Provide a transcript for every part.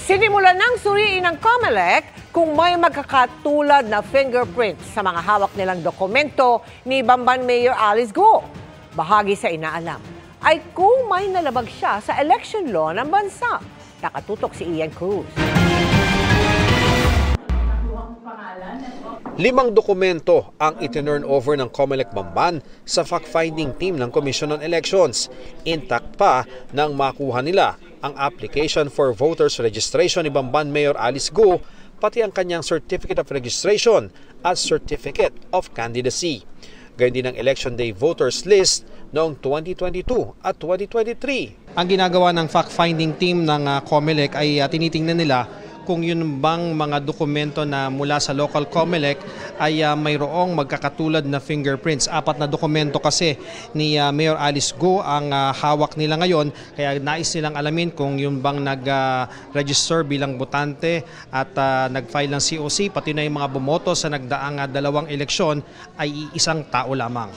Sinimulan ng suriin ng COMELEC kung may magkakatulad na fingerprint sa mga hawak nilang dokumento ni Bamban Mayor Alice Go. Bahagi sa inaalam ay kung may nalabag siya sa election law ng bansa. Nakatutok si Ian Cruz. 5 dokumento ang itinurn over ng COMELEC Bamban sa fact-finding team ng Commission on Elections. Intact pa nang makuha nila ang application for voters registration ni Bamban Mayor Alice Go, pati ang kanyang Certificate of Registration at Certificate of Candidacy. Gayon din ang Election Day voters list noong 2022 at 2023. Ang ginagawa ng fact-finding team ng COMELEC ay tinitingnan nila kung yun bang mga dokumento na mula sa local COMELEC ay mayroong magkakatulad na fingerprints. 4 na dokumento kasi ni Mayor Alice Go ang hawak nila ngayon, kaya nais nilang alamin kung yun bang nag-register bilang botante at nag-file ng COC, pati na yung mga bumoto sa nagdaang 2 eleksyon ay isang tao lamang.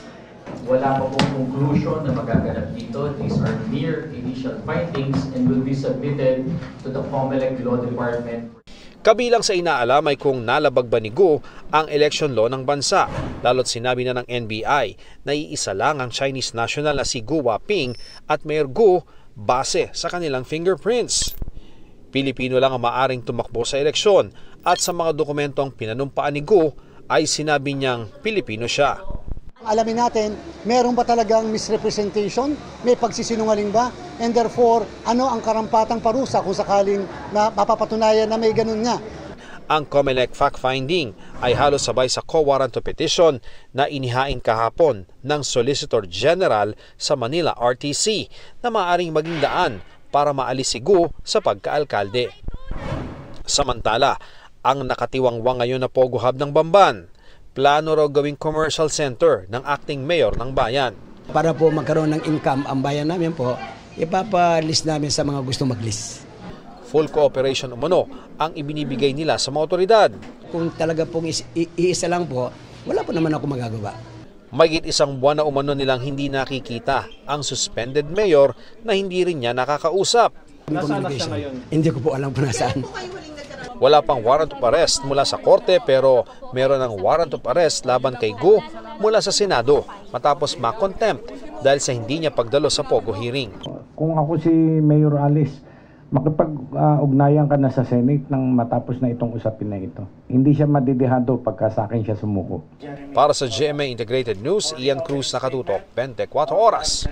Wala pa pong conclusion na magaganap dito. These are mere initial findings and will be submitted to the COMELEC Law Department. Kabilang sa inaalam ay kung nalabag ba ni Go ang election law ng bansa, lalo't sinabi na ng NBI na iisa lang ang Chinese national na si Go Waping at Mayor Go base sa kanilang fingerprints. Pilipino lang ang maaring tumakbo sa eleksyon at sa mga dokumentong pinanumpaan ni Go ay sinabi niyang Pilipino siya. Alamin natin, meron ba talagang misrepresentation? May pagsisinungaling ba? And therefore, ano ang karampatang parusa kung sakaling na mapapatunayan na may ganun nga? Ang COMELEC fact-finding ay halos sabay sa co-warrant of petition na inihain kahapon ng Solicitor General sa Manila RTC na maaaring maging daan para maalis si Go sa pagkaalkalde. Samantala, ang nakatiwangwang ngayon na Pogo Hub ng Bamban, plano raw gawing commercial center ng acting mayor ng bayan. Para po magkaroon ng income ang bayan namin po, ipapa-list namin sa mga gusto mag-list. Full cooperation umano ang ibinibigay nila sa mga otoridad. Kung talaga pong iisa lang po, wala po naman ako magagawa. Mahigit 1 buwan na umano nilang hindi nakikita ang suspended mayor na hindi rin niya nakakausap. Nasaan siya ngayon? Hindi ko po alam kung nasaan. Wala pang warrant of arrest mula sa korte pero meron ng warrant of arrest laban kay Go mula sa Senado matapos ma-contempt dahil sa hindi niya pagdalo sa Pogo hearing. Kung ako si Mayor Alice, makipag-ugnayan ka na sa Senate nang matapos na itong usapin na ito. Hindi siya madidihado pagka sa akin siya sumuko. Para sa GMA Integrated News, Ian Cruz, nakatutok, 24 oras.